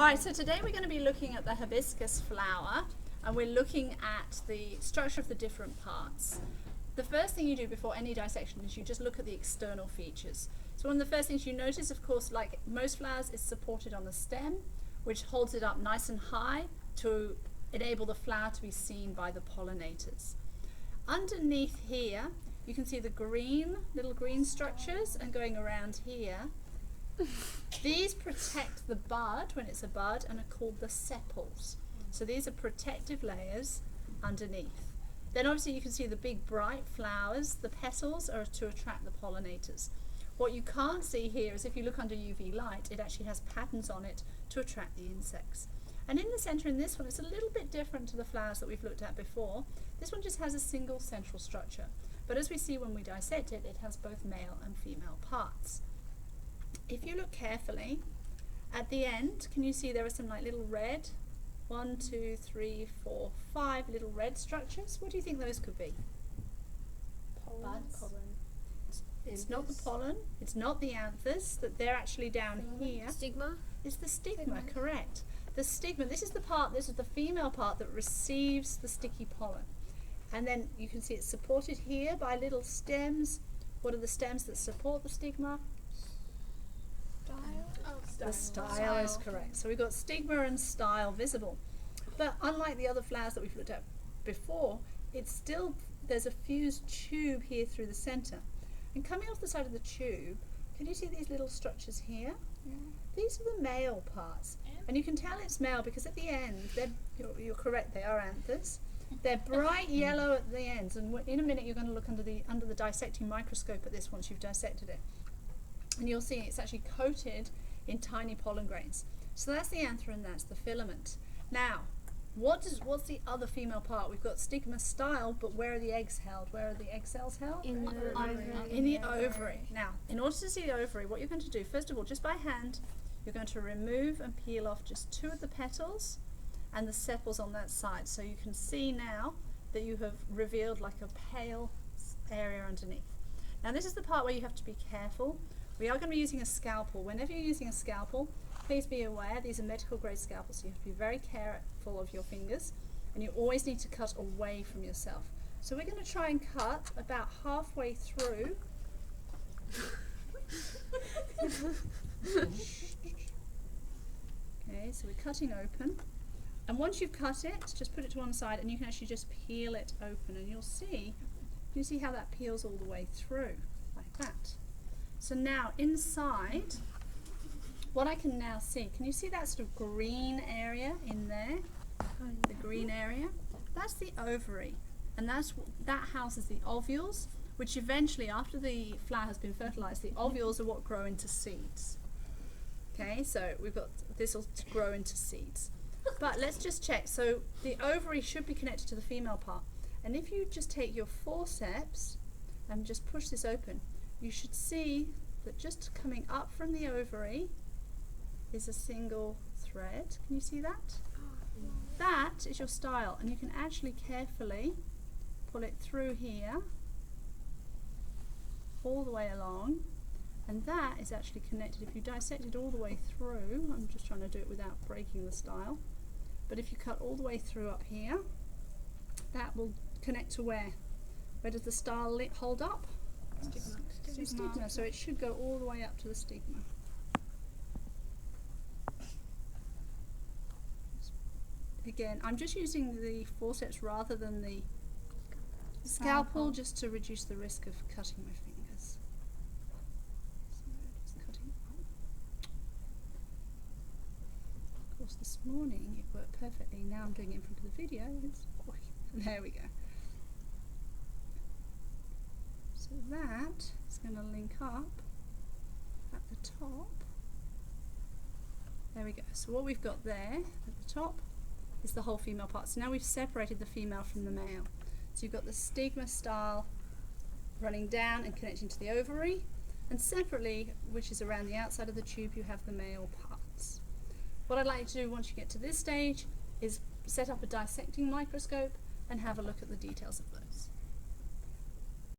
Alright, so today we're going to be looking at the hibiscus flower, and we're looking at the structure of the different parts. The first thing you do before any dissection is you just look at the external features. So one of the first things you notice, of course, like most flowers, is supported on the stem, which holds it up nice and high to enable the flower to be seen by the pollinators. Underneath here, you can see the little green structures, and going around here, these protect the bud when it's a bud and are called the sepals. So these are protective layers underneath. Then obviously you can see the big bright flowers. The petals are to attract the pollinators. What you can't see here is if you look under UV light, it actually has patterns on it to attract the insects. And in the center in this one, it's a little bit different to the flowers that we've looked at before. This one just has a single central structure. But as we see when we dissect it, it has both male and female parts. If you look carefully, at the end, can you see there are some like little red, 1, 2, 3, 4, 5 little red structures? What do you think those could be? Pollen. It's not the pollen, it's not the anthers, that they're actually down here. Stigma? It's the stigma, correct. The stigma, this is the female part that receives the sticky pollen. And then you can see it's supported here by little stems. What are the stems that support the stigma? The style is correct. So we've got stigma and style visible. But unlike the other flowers that we've looked at before, there's a fused tube here through the center. And coming off the side of the tube, can you see these little structures here? Yeah. These are the male parts. And you can tell it's male because at the end, you're correct, they are anthers. They're bright yellow at the ends, and in a minute you're going to look under the dissecting microscope at this once you've dissected it. And you'll see it's actually coated in tiny pollen grains. So that's the anther and that's the filament. Now, what's the other female part? We've got stigma style, but where are the eggs held? Where are the egg cells held? In the ovary. In the ovary. Now, in order to see the ovary, what you're going to do, first of all, just by hand, you're going to remove and peel off just 2 of the petals and the sepals on that side. So you can see now that you have revealed like a pale area underneath. Now this is the part where you have to be careful. We are going to be using a scalpel. Whenever you're using a scalpel, please be aware these are medical grade scalpels, so you have to be very careful of your fingers, and you always need to cut away from yourself. So we're going to try and cut about halfway through. Okay, so we're cutting open, and once you've cut it, just put it to one side and you can actually just peel it open, and you'll see how that peels all the way through like that. So now inside, what I can now see, can you see that sort of green area in there? The green area? That's the ovary, and that houses the ovules, which eventually, after the flower has been fertilized, the ovules are what grow into seeds. Okay, so we've got this will grow into seeds. But let's just check. So the ovary should be connected to the female part, and if you just take your forceps and just push this open, you should see that just coming up from the ovary is a single thread. Can you see that? That is your style, and you can actually carefully pull it through here all the way along, and that is actually connected. If you dissect it all the way through, I'm just trying to do it without breaking the style, but if you cut all the way through up here, that will connect to where? Where does the style hold up? Stigma. So it should go all the way up to the stigma. Again, I'm just using the forceps rather than the scalpel just to reduce the risk of cutting my fingers. So just cutting up. Of course, this morning it worked perfectly. Now I'm doing it in front of the video. There we go. So that is going to link up at the top. There we go. So what we've got there at the top is the whole female part. So now we've separated the female from the male. So you've got the stigma style running down and connecting to the ovary, and separately, which is around the outside of the tube, you have the male parts. What I'd like you to do once you get to this stage is set up a dissecting microscope and have a look at the details of those.